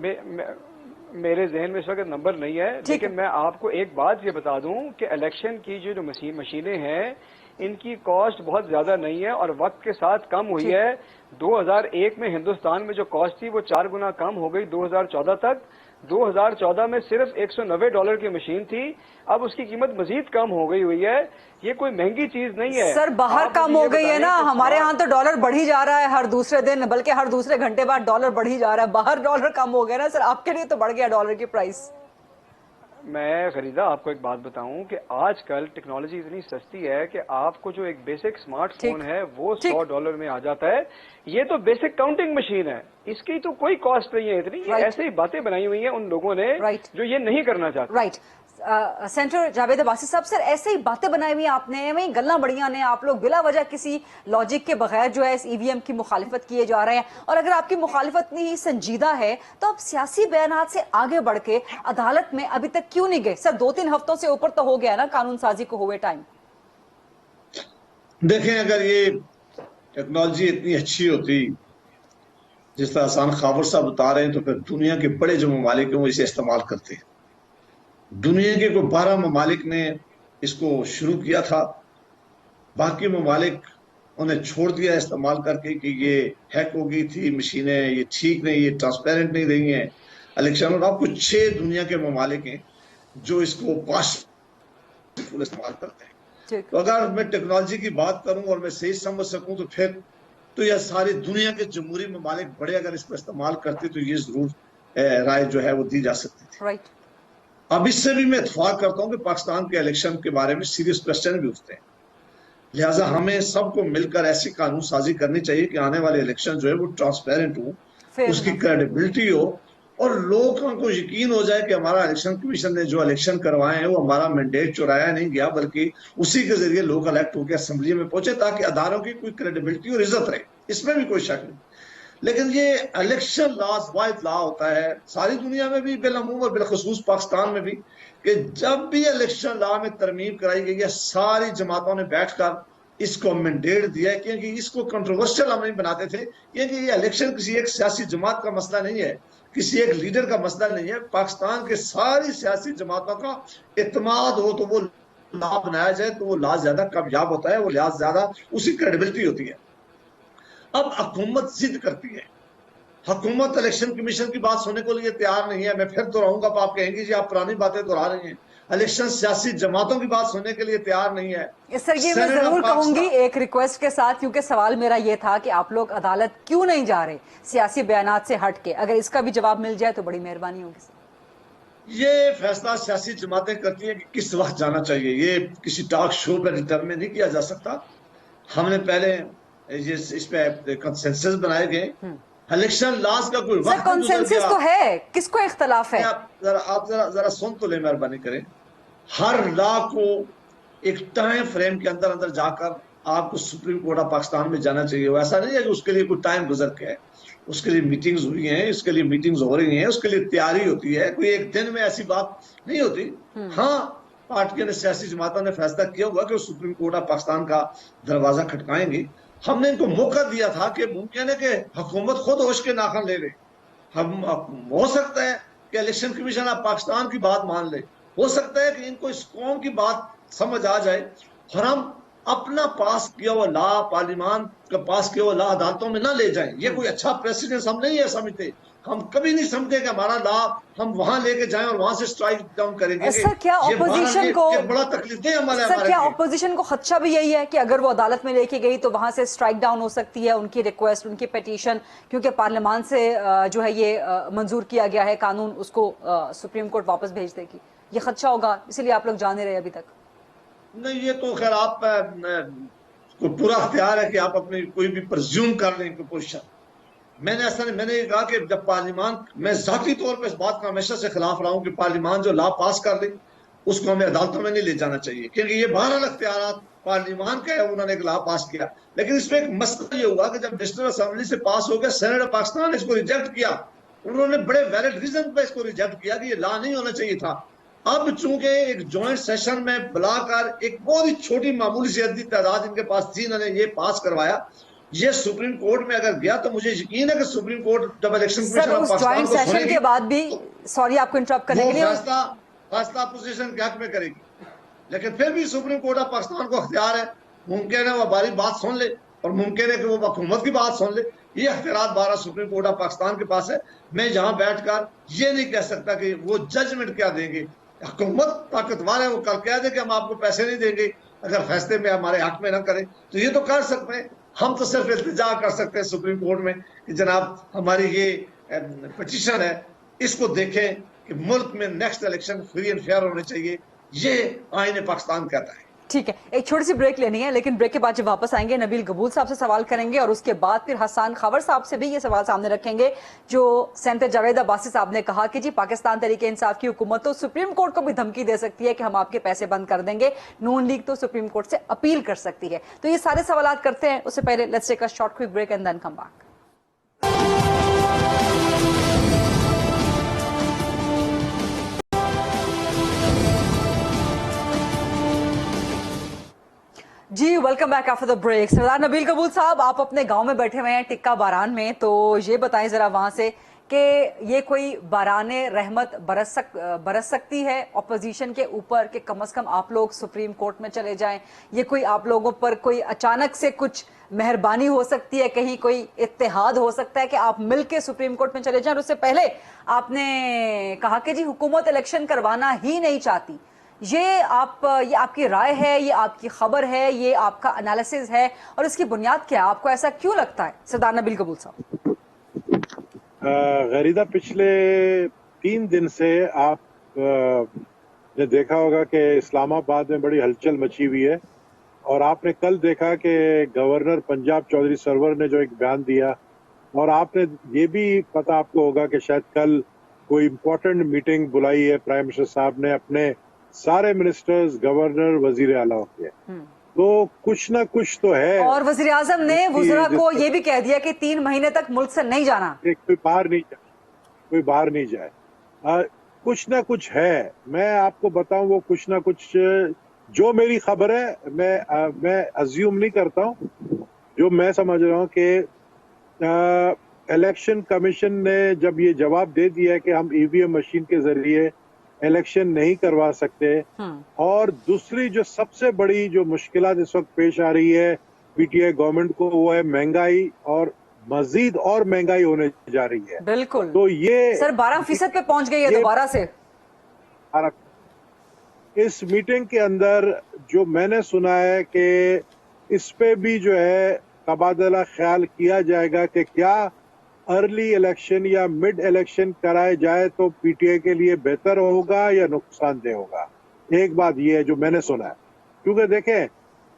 F: मेरे जहन में इस वक्त नंबर नहीं है, लेकिन मैं आपको एक बात ये बता दूं कि इलेक्शन की जो मशीनें हैं इनकी कॉस्ट बहुत ज्यादा नहीं है और वक्त के साथ कम हुई है। 2001 में हिंदुस्तान में जो कॉस्ट थी वो 4 गुना कम हो गई 2014 तक। 2014 में सिर्फ $190 की मशीन थी, अब उसकी कीमत मजीद कम हो गई हुई है। ये कोई महंगी चीज नहीं है
E: सर। बाहर कम हो गई है ना, हमारे यहाँ तो डॉलर बढ़ ही जा रहा है हर दूसरे दिन, बल्कि हर दूसरे घंटे बाद डॉलर बढ़ ही जा रहा है। बाहर डॉलर कम हो गया ना सर, आपके लिए तो बढ़ गया डॉलर की प्राइस।
F: मैं फरीदा आपको एक बात बताऊं कि आजकल टेक्नोलॉजी इतनी सस्ती है कि आपको जो एक बेसिक स्मार्टफोन है वो $100 में आ जाता है। ये तो बेसिक काउंटिंग मशीन है, इसकी तो कोई कॉस्ट नहीं है इतनी। ये ऐसे ही बातें बनाई हुई हैं उन लोगों ने जो ये नहीं करना चाहते।
E: राइट। सेंटर जावेद अब्बासी साहब, सर ऐसे ही बातें बनाई हुई आपने, वही गल्ला बढ़िया ने, आप लोग बिला वजह किसी लॉजिक के बगैर जो है इस ईवीएम की मुखालिफत किए जा रहे हैं। और अगर आपकी मुखालिफत इतनी ही संजीदा है तो आप सियासी बयानात से आगे बढ़ के अदालत में अभी तक क्यों नहीं गए? सर 2-3 हफ्तों से ऊपर तो हो गया ना कानून साजी को हुए टाइम।
C: देखें, अगर ये टेक्नोलॉजी इतनी अच्छी होती जिस तरह आसान खाबर साहब बता रहे हैं, तो फिर दुनिया के बड़े जो ममालिक हैं वो इसे इस्तेमाल करते हैं। दुनिया के कोई 12 ममालिक ने इसको शुरू किया था, बाकी ममालिक उन्हें छोड़ दिया इस्तेमाल करके कि ये हैक हो गई थी मशीनें, ये ठीक नहीं, ये ट्रांसपेरेंट नहीं रही हैं इलेक्शन। और आपको 6 दुनिया के ममालिक हैं जो इसको पासफुल इस्तेमाल करते हैं। तो अगर मैं टेक्नोलॉजी की बात करूं और मैं सही समझ सकूं तो फिर तो यह सारी दुनिया के जमहूरी ममालिक बड़े अगर इसको इस्तेमाल करते तो ये जरूर राय जो है वो दी जा सकती थी।
E: राइट।
C: अब इससे भी मैं इत्तेफाक करता हूं कि पाकिस्तान के इलेक्शन के बारे में सीरियस क्वेश्चन भी उठते हैं, लिहाजा हमें सबको मिलकर ऐसी कानून साजी करनी चाहिए कि आने वाले इलेक्शन जो है वो ट्रांसपेरेंट हो, उसकी क्रेडिबिलिटी हो और लोगों को यकीन हो जाए कि हमारा इलेक्शन कमीशन ने जो इलेक्शन करवाए हैं वो हमारा मैंडेट चुराया नहीं गया, बल्कि उसी के जरिए लोग इलेक्ट होकर असेंबली में पहुंचे ताकि अदारों की कोई क्रेडिबिलिटी और इज्जत रहे। इसमें भी कोई शक नहीं। लेकिन ये इलेक्शन लॉस वाइड लॉ होता है सारी दुनिया में भी, बिलअमूम और बिलखसूस पाकिस्तान में भी, कि जब भी इलेक्शन लॉ में तरमीम कराई गई है सारी जमातों ने बैठकर इसको मैंडेट दिया है, क्योंकि इसको कंट्रोवर्शियल हम नहीं बनाते थे, क्योंकि ये इलेक्शन किसी एक सियासी जमात का मसला नहीं है, किसी एक लीडर का मसला नहीं है। पाकिस्तान के सारी सियासी जमातों का इत्तेमाद हो तो वो लॉ बनाया जाए तो वो लॉ ज्यादा कामयाब होता है, वो लिहाज ज्यादा उसकी क्रेडिबिलिटी होती है। अब हुकूमत जिद करती है, हुकूमत इलेक्शन कमीशन की बात सुनने को लिए तैयार नहीं है। मैं फिर दोहराऊंगा तो आप कहेंगे जी आप पुरानी बातें दोहरा रहे हैं। इलेक्शन सियासी जमातों की बात सुनने के लिए तैयार नहीं है।
E: सर ये मैं जरूर कहूंगी एक रिक्वेस्ट के साथ, क्योंकि सवाल मेरा ये था कि आप लोग अदालत क्यों नहीं जा रहे सियासी बयानात से हट के, अगर इसका भी जवाब मिल जाए तो बड़ी मेहरबानी होगी सर।
C: ये फैसला सियासी जमातें करती हैं कि किस वक्त जाना चाहिए, ये किसी टॉक शो पर डिटरमिन नहीं किया जा सकता। हमने पहले इस पे कंसेंसस बनाए गए, इलेक्शन लॉस का कोई वक्त
E: कंसेंसस तो है, किसको इख्तलाफ है?
C: आप जरा सुन तो ले, मेहरबानी करें। हर लॉ को एक टाइम फ्रेम के अंदर अंदर जाकर आपको सुप्रीम कोर्ट ऑफ पाकिस्तान में जाना चाहिए। वो ऐसा नहीं है कि उसके लिए कोई टाइम गुजर के है, उसके लिए मीटिंग्स हुई हैं, उसके लिए मीटिंग्स हो रही हैं, उसके लिए तैयारी होती है, कोई एक दिन में ऐसी बात नहीं होती। हाँ, पार्टियों ने सियासी जमातों ने फैसला किया हुआ कि वो सुप्रीम कोर्ट ऑफ पाकिस्तान का दरवाजा खटकाएंगे। हमने इनको मौका दिया था कि मुमकिन है कि हुकूमत खुद होश के नाखन ले ले। हम हो सकता है कि इलेक्शन कमीशन ऑफ पाकिस्तान की बात मान ले, हो सकता है कि इनको इस कौम की बात समझ आ जाए और हम अपना पास किया हुआ लॉ, पार्लियामान का पास किया हुआ लॉ अदालतों में ना ले जाएं। ये कोई अच्छा प्रेसिडेंस हम नहीं है समझते। हम कभी नहीं समझते कि हमारा लॉ हम वहां लेके जाएं और वहां से स्ट्राइक डाउन करेंगे।
E: सर क्या ऑपोजिशन को
C: बड़ा तकलीफ है हमारे,
E: सर क्या ऑपोजिशन को खदशा भी यही है कि अगर वो अदालत में लेके गई तो वहां से स्ट्राइक डाउन हो सकती है उनकी रिक्वेस्ट, उनकी पिटीशन, क्योंकि पार्लियामान से जो है ये मंजूर किया गया है कानून, उसको सुप्रीम कोर्ट वापस भेज देगी, ये खदशा होगा, इसलिए आप लोग जान नहीं रहे अभी तक?
C: नहीं, ये तो खैर आप को पूरा अख्तियार है कि आप अपनी कोई भी प्रज्यूम कर लें पोजिशन। मैंने ऐसा नहीं, मैंने कहा कि जब पार्लियामान, मैं जाती तौर पर इस बात का हमेशा से खिलाफ रहा हूं कि पार्लियामान जो लॉ पास कर दे उसको हमें अदालतों में नहीं ले जाना चाहिए, क्योंकि ये बहरहाल अख्तियार पार्लियामान का है, उन्होंने एक लॉ पास किया। लेकिन इसमें एक मसला ये हुआ कि जब नेशनल असेंबली से पास हो गया, सेनेट ऑफ पाकिस्तान ने इसको रिजेक्ट किया। उन्होंने बड़े वैलिड रीजन पे इसको रिजेक्ट किया कि ये लॉ नहीं होना चाहिए था। अब चूंकि एक ज्वाइंट सेशन में बुलाकर एक बहुत ही छोटी मामूली सी अददी तादाद इनके पास थी, इन्होंने ये पास करवाया। ये सुप्रीम कोर्ट में अगर गया तो मुझे यकीन है कि सुप्रीम कोर्ट जब इलेक्शन कमीशन ऑफ पाकिस्तान को
E: सेशन के बाद भी, सॉरी आपको इंटरप्ट करने के लिए,
C: फैसला अपोजिशन के हक में करेगी। लेकिन फिर भी सुप्रीम कोर्ट ऑफ पाकिस्तान को अख्तियार है मुमकिन है वो हमारी बात सुन ले और मुमकिन है कि वो हुकूमत की बात सुन ले। ये अख्तियार 12 सुप्रीम कोर्ट ऑफ पाकिस्तान के पास है। मैं यहाँ बैठकर ये नहीं कह सकता कि वो जजमेंट क्या देंगे। हुकूमत ताकतवर है, वो कल कह दे कि हम आपको पैसे नहीं देंगे अगर फैसले में हमारे हक में ना करें, तो ये तो कर सकते हैं। हम तो सिर्फ इल्तिजा कर सकते हैं सुप्रीम कोर्ट में कि जनाब हमारी ये पिटीशन है, इसको देखें कि मुल्क में next election free and fair होने चाहिए, ये आईन पाकिस्तान कहता है।
E: ठीक है, एक छोटी सी ब्रेक लेनी है, लेकिन ब्रेक के बाद जब वापस आएंगे नबील कबूल साहब से सवाल करेंगे और उसके बाद फिर हसन खबर साहब से भी ये सवाल सामने रखेंगे जो सेनेटर जावेद अब्बासी साहब ने कहा कि जी पाकिस्तान तहरीक इंसाफ की हुकूमत तो सुप्रीम कोर्ट को भी धमकी दे सकती है कि हम आपके पैसे बंद कर देंगे, नून लीग तो सुप्रीम कोर्ट से अपील कर सकती है। तो ये सारे सवाल करते हैं, उससे पहले let's take a short quick break and then come back. जी welcome back after the break. Sardar Nabeel Qabool साहब, आप अपने गांव में बैठे हुए हैं टिक्का बारान में, तो ये बताएं जरा वहां से कि ये कोई बाराने रहमत बरस सकती है ऑपोजिशन के ऊपर कि कम से कम आप लोग सुप्रीम कोर्ट में चले जाएं, ये कोई आप लोगों पर कोई अचानक से कुछ मेहरबानी हो सकती है, कहीं कोई इत्तेहाद हो सकता है कि आप मिलके सुप्रीम कोर्ट में चले जाएं। और उससे पहले आपने कहा कि जी हुकूमत इलेक्शन करवाना ही नहीं चाहती, ये आपकी राय है, ये आपकी खबर है, ये आपका एनालिसिस है और इसकी बुनियाद क्या है? आपको ऐसा क्यों लगता है सरदार नबील कबूल साहब?
B: गरीदा, पिछले 3 दिन से आप ने देखा होगा कि इस्लामाबाद में बड़ी हलचल मची हुई है और आपने कल देखा कि गवर्नर पंजाब चौधरी सरवर ने जो एक बयान दिया, और आपने ये भी पता आपको होगा कि शायद कल कोई इम्पोर्टेंट मीटिंग बुलाई है प्राइम मिनिस्टर साहब ने अपने सारे मिनिस्टर्स, गवर्नर, वजीर आला के। तो कुछ ना कुछ तो है।
E: और वजीर आजम ने वज़रा को ये भी कह दिया कि 3 महीने तक मुल्क से नहीं जाना,
B: कोई बाहर नहीं जाए। कुछ ना कुछ है, मैं आपको बताऊं वो कुछ ना कुछ जो मेरी खबर है, मैं अज्यूम नहीं करता हूं, जो मैं समझ रहा हूं कि इलेक्शन कमीशन ने जब ये जवाब दे दिया कि हम ईवीएम मशीन के जरिए इलेक्शन नहीं करवा सकते, और दूसरी जो सबसे बड़ी जो मुश्किलात इस वक्त पेश आ रही है पीटीआई गवर्नमेंट को, वो है महंगाई, और मजीद और महंगाई होने जा रही है।
E: बिल्कुल।
B: तो ये
E: सर 12% पे पहुंच गई है दोबारा से।
B: इस मीटिंग के अंदर जो मैंने सुना है कि इस पे भी जो है तबादला ख्याल किया जाएगा कि क्या अर्ली इलेक्शन या मिड इलेक्शन कराए जाए तो पीटीआई के लिए बेहतर होगा या नुकसानदेह होगा। एक बात यह है जो मैंने सुना है, क्योंकि देखें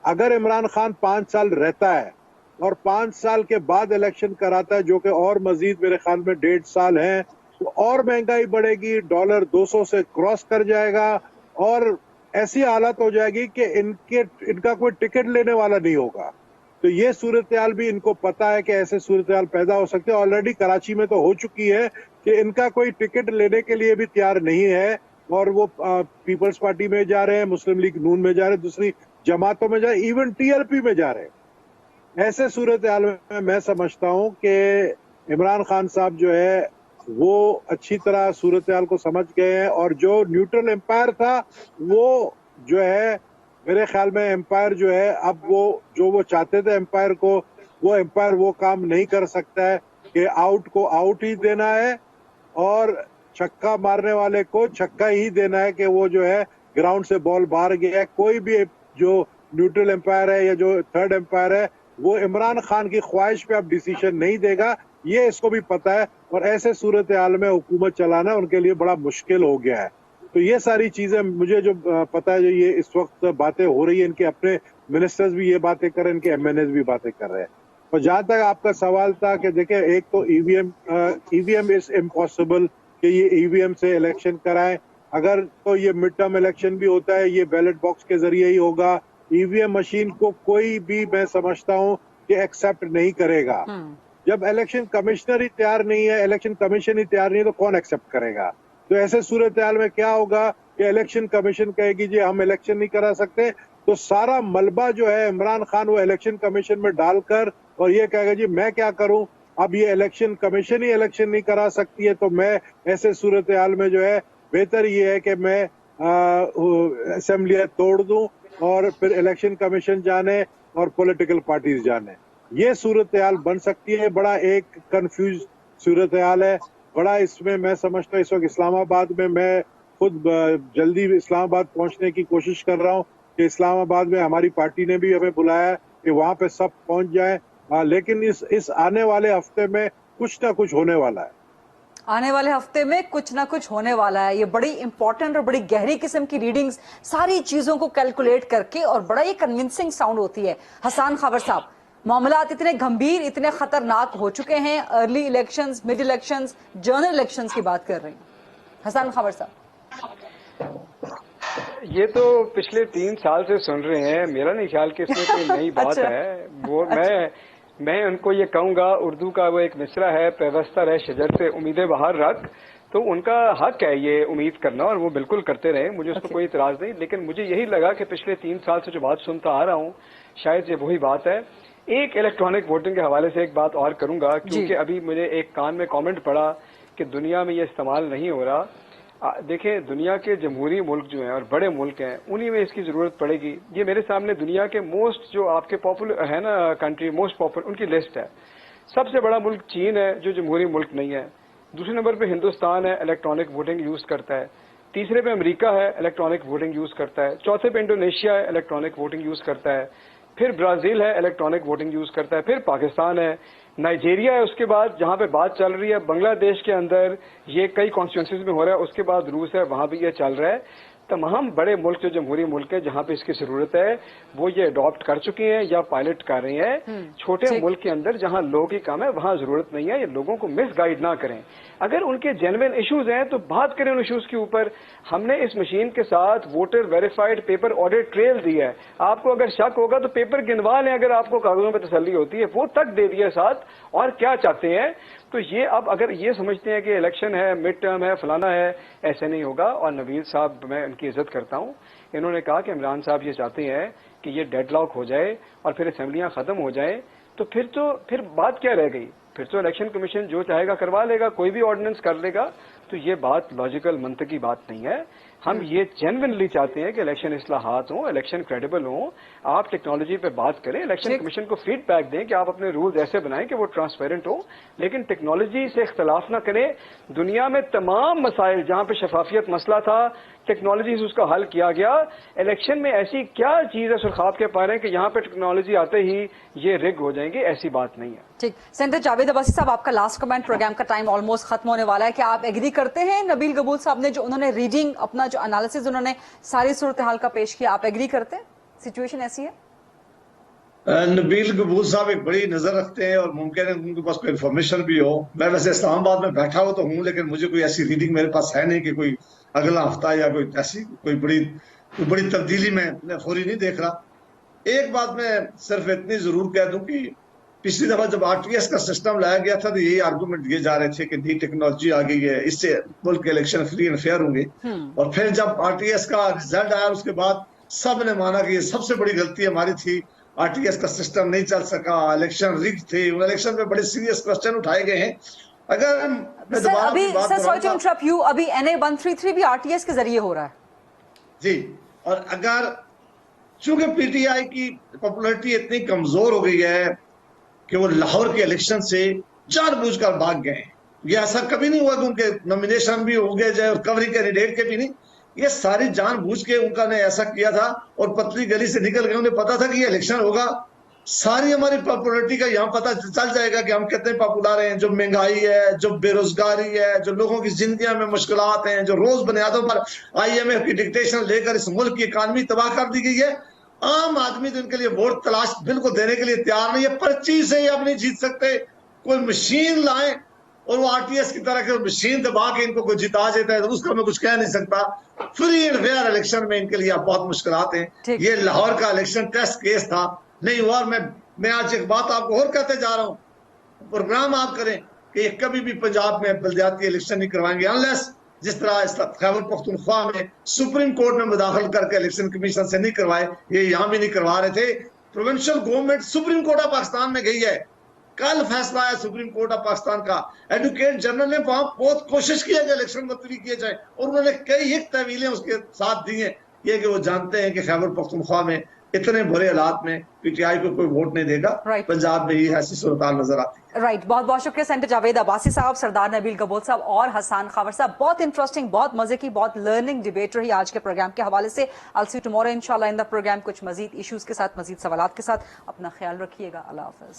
B: अगर इमरान खान 5 साल रहता है और 5 साल के बाद इलेक्शन कराता है, जो कि और मजीद मेरे ख्याल में 1.5 साल है, तो और महंगाई बढ़ेगी, डॉलर 200 से क्रॉस कर जाएगा और ऐसी हालत हो जाएगी कि इनका कोई टिकट लेने वाला नहीं होगा। तो ये सूरत हाल भी इनको पता है कि ऐसे सूरत हाल पैदा हो सकते हैं। ऑलरेडी कराची में तो हो चुकी है कि इनका कोई टिकट लेने के लिए भी तैयार नहीं है और वो पीपल्स पार्टी में जा रहे हैं, मुस्लिम लीग नून में जा रहे हैं, दूसरी जमातों में जा रहे हैं, इवन टीएलपी में जा रहे हैं। ऐसे सूरत हाल में मैं समझता हूं कि इमरान खान साहब जो है वो अच्छी तरह सूरत हाल को समझ गए हैं, और जो न्यूट्रल एम्पायर था वो जो है मेरे ख्याल में एम्पायर जो है अब वो चाहते थे एम्पायर को, वो एम्पायर वो काम नहीं कर सकता है कि आउट को आउट ही देना है और छक्का मारने वाले को छक्का ही देना है, कि वो जो है ग्राउंड से बॉल बाहर गया है। कोई भी जो न्यूट्रल एम्पायर है या जो थर्ड एम्पायर है वो इमरान खान की ख्वाहिश पे अब डिसीजन नहीं देगा, ये इसको भी पता है। और ऐसे सूरत हाल में हुकूमत चलाना उनके लिए बड़ा मुश्किल हो गया है। तो ये सारी चीजें मुझे जो पता है, जो ये इस वक्त बातें हो रही है, इनके अपने मिनिस्टर्स भी ये बातें कर रहे हैं, इनके एमएनएस भी बातें कर रहे हैं। और जहां तक आपका सवाल था कि देखें, एक तो ईवीएम इज इम्पॉसिबल कि ये ईवीएम से इलेक्शन कराएं। अगर तो ये मिड टर्म इलेक्शन भी होता है, ये बैलेट बॉक्स के जरिए ही होगा। ईवीएम मशीन को कोई भी, मैं समझता हूँ कि एक्सेप्ट नहीं करेगा। जब इलेक्शन कमिश्नर ही तैयार नहीं है, इलेक्शन कमीशन ही तैयार नहीं है, तो कौन एक्सेप्ट करेगा? तो ऐसे सूरत हाल में क्या होगा कि इलेक्शन कमीशन कहेगी जी हम इलेक्शन नहीं करा सकते, तो सारा मलबा जो है इमरान खान वो इलेक्शन कमीशन में डालकर और ये कहेगा जी मैं क्या करूं, अब ये इलेक्शन कमीशन ही इलेक्शन नहीं करा सकती है, तो मैं ऐसे सूरत हाल में जो है बेहतर ये है कि मैं असेंबलियां तोड़ दूं और फिर इलेक्शन कमीशन जाने और पॉलिटिकल पार्टीज जाने। ये सूरत हाल बन सकती है। बड़ा एक कंफ्यूज सूरत हाल है। बड़ा इसमें मैं समझता हूँ इस वक्त इस्लामाबाद में, मैं खुद जल्दी इस्लामाबाद पहुंचने की कोशिश कर रहा हूँ कि इस्लामाबाद में हमारी पार्टी ने भी हमें बुलाया है कि वहां पे सब पहुंच जाए। लेकिन इस आने वाले हफ्ते में कुछ ना कुछ होने वाला है।
E: आने वाले हफ्ते में कुछ ना कुछ होने वाला है। ये बड़ी इंपॉर्टेंट और बड़ी गहरी किस्म की रीडिंग्स, सारी चीजों को कैलकुलेट करके, और बड़ा ही कन्विंसिंग साउंड होती है। हसन खबर साहब, मामलात इतने गंभीर, इतने खतरनाक हो चुके हैं। Early elections, mid elections, general elections की बात कर रही हैं हसन खबर साहब।
F: ये तो पिछले 3 साल से सुन रहे हैं। मेरा नहीं ख्याल कि इसमें कोई नई बात
E: अच्छा।
F: है। वो मैं उनको ये कहूंगा, उर्दू का वो एक मिसरा है, पेवस्ता रहे शजर से उम्मीदें बाहर रख। तो उनका हक है ये उम्मीद करना, और वो बिल्कुल करते रहे, मुझे उस पर कोई इतराज नहीं। लेकिन मुझे यही लगा कि पिछले 3 साल से जो बात सुनता आ रहा हूं, शायद ये वही बात है। एक इलेक्ट्रॉनिक वोटिंग के हवाले से एक बात और करूंगा, क्योंकि अभी मुझे एक कान में कमेंट पड़ा कि दुनिया में ये इस्तेमाल नहीं हो रहा। देखें, दुनिया के जमहूरी मुल्क जो हैं और बड़े मुल्क हैं, उन्हीं में इसकी जरूरत पड़ेगी। ये मेरे सामने दुनिया के मोस्ट जो आपके पॉपुलर है ना कंट्री, मोस्ट पॉपुलर, उनकी लिस्ट है। सबसे बड़ा मुल्क चीन है जो जमहूरी मुल्क नहीं है। दूसरे नंबर पे हिंदुस्तान है, इलेक्ट्रॉनिक वोटिंग यूज करता है। तीसरे पे अमेरिका है, इलेक्ट्रॉनिक वोटिंग यूज करता है। चौथे पे इंडोनेशिया है, इलेक्ट्रॉनिक वोटिंग यूज करता है। फिर ब्राजील है, इलेक्ट्रॉनिक वोटिंग यूज करता है। फिर पाकिस्तान है, नाइजीरिया है, उसके बाद जहां पे बात चल रही है बांग्लादेश के अंदर, ये कई कॉन्स्टिट्यूंसीज में हो रहा है। उसके बाद रूस है, वहां भी ये चल रहा है। तमाम बड़े मुल्क जो जमहूरी मुल्क है जहां पे इसकी जरूरत है, वो ये अडॉप्ट कर चुके हैं या पायलट कर रहे हैं। छोटे मुल्क के अंदर जहां लोगों की कम है, वहां जरूरत नहीं है। ये लोगों को मिसगाइड ना करें। अगर उनके जेन्युइन इश्यूज हैं तो बात करें उन इश्यूज के ऊपर। हमने इस मशीन के साथ voter verified paper audit trail दिया है। आपको अगर शक होगा तो पेपर गिनवा लें, अगर आपको कागजों पर तसल्ली होती है, वो तक दे दिया साथ। और क्या चाहते हैं तो ये, अब अगर ये समझते हैं कि इलेक्शन है, मिड टर्म है, फलाना है, ऐसे नहीं होगा। और नवीद साहब, मैं उनकी इज्जत करता हूं, इन्होंने कहा कि इमरान साहब ये चाहते हैं कि ये डेडलॉक हो जाए और फिर असेंबलियां खत्म हो जाए। तो फिर बात क्या रह गई? फिर तो इलेक्शन कमीशन जो चाहेगा करवा लेगा, कोई भी ऑर्डिनेंस कर लेगा। तो ये बात लॉजिकल, मंतकी बात नहीं है। हम ये जेन्युइनली चाहते हैं कि इलेक्शन इस्लाहात हों, इलेक्शन क्रेडिबल हों। आप टेक्नोलॉजी पे बात करें, इलेक्शन कमीशन को फीडबैक दें कि आप अपने रूल्स ऐसे बनाएं कि वो ट्रांसपेरेंट हो, लेकिन टेक्नोलॉजी से इख्तलाफ ना करें। दुनिया में तमाम मसाइल जहां पे शफाफियत मसला था, टेक्नोलॉजी से उसका हल किया गया। इलेक्शन में ऐसी क्या चीज है सुरखाब के पा रहे हैं कि यहाँ पे टेक्नोलॉजी आते ही ये रिग हो जाएंगे? ऐसी बात नहीं है।
E: ठीक, सेनेटर जावेद अब्बासी साहब, आपका लास्ट कमेंट, प्रोग्राम का टाइम ऑलमोस्ट खत्म होने वाला है। क्या आप एग्री करते हैं नबील गबूल साहब ने जो उन्होंने रीडिंग, अपना जो एनालिसिस उन्होंने सारी सूरत हाल का पेश किया, आप एग्री करते हैं? सिचुएशन ऐसी है?
C: नबील गबूल साहब एक बड़ी नजर रखते हैं और मुमकिन है उनके पास कोई इन्फॉर्मेशन भी हो। मैं वैसे इस्लामाबाद में बैठा हुआ तो हूँ, लेकिन मुझे कोई ऐसी रीडिंग मेरे पास है नहीं कि कोई अगला हफ्ता या कोई ऐसी कोई बड़ी तब्दीली मैं फौरी नहीं देख रहा। एक बात मैं सिर्फ इतनी जरूर कह दूं कि पिछली दफा जब आरटीएस का सिस्टम लाया गया था तो यही आर्गूमेंट दिए जा रहे थे कि नई टेक्नोलॉजी आ गई है, इससे मुल्क के इलेक्शन फ्री एंड फेयर होंगे। और फिर जब आरटीएस का रिजल्ट आया उसके बाद सब ने माना कि ये सबसे बड़ी गलती हमारी थी, आरटीएस का सिस्टम नहीं चल सका, इलेक्शन रिग थे। इलेक्शन में बड़े सीरियस क्वेश्चन उठाए गए हैं। अगर मैं दोबारा
E: अभी sir, sorry to interrupt you, अभी NA 133 भी आरटीएस के जरिए हो रहा है
C: जी। और अगर चूंकि पीटीआई की पॉपुलैरिटी इतनी कमजोर हो गई है कि वो लाहौर के इलेक्शन से जानबूझकर भाग गए, ये ऐसा कभी नहीं हुआ कि उनके नॉमिनेशन भी हो गए जाए और कवरिंग कैंडिडेट के भी नहीं, ये सारी जानबूझ के उनका ने ऐसा किया था और पतली गली से निकल गए। उन्हें पता था कि ये इलेक्शन होगा। सारी हमारी पॉपुलैरिटी का यहाँ पता चल जाएगा कि हम कितने पॉपुलर हैं। जो महंगाई है, जो बेरोजगारी है, जो लोगों की जिंदगियां में मुश्किलात हैं, जो रोज बुनियादों पर IMF की डिक्टेशन लेकर इस मुल्क की इकानमी तबाह कर दी गई है। आम आदमी तो इनके लिए वोट तलाश बिल्कुल देने के लिए तैयार नहीं है। पर्ची से आप नहीं जीत सकते। कोई मशीन लाए और वो आरटीएस की तरह के मशीन दबा के इनको कोई जिता देता है तो उसका मैं कुछ कह नहीं सकता। फ्री एंड फेयर इलेक्शन में इनके लिए बहुत मुश्किलात हैं। ये लाहौर का इलेक्शन टेस्ट केस था, नहीं हुआ। और मैं आज एक बात आपको और कहते जा रहा हूँ, प्रोग्राम आप करें कि कभी भी पंजाब में बलदियाती इलेक्शन नहीं करवाएंगे अनलेस जिस तरह खैबर पख्तूनख्वा में सुप्रीम कोर्ट में मुदाखल करके इलेक्शन कमीशन से नहीं करवाए, ये यहाँ भी नहीं करवा रहे थे। Provincial government supreme court of Pakistan में गई है, कल फैसला आया सुप्रीम कोर्ट ऑफ पाकिस्तान का। एडवोकेट जनरल ने वहां बहुत कोशिश की है कि इलेक्शन मुलतवी किए जाए और उन्होंने कई एक तहवीलें उसके साथ दी हैं। ये कि वो जानते हैं कि खैबर पख्तूनख्वा में इतने बुरे हालात में पीटीआई को कोई वोट नहीं देगा। पंजाब में ही ऐसी सूरत नजर आती है।
E: राइट, बहुत बहुत शुक्रिया सेंटर जावेद अब्बासी साहब, सरदार नबील गबोल साहब और हसन खावर साहब। बहुत इंटरेस्टिंग, बहुत मजे की, बहुत लर्निंग डिबेट रही आज के प्रोग्राम के हवाले से। आई सी यू टुमारो इंशाल्लाह इन द प्रोग्राम, कुछ मजीद इश्यूज के साथ, मजीद सवालात के साथ। अपना ख्याल रखिएगा। अल्लाह हाफिज।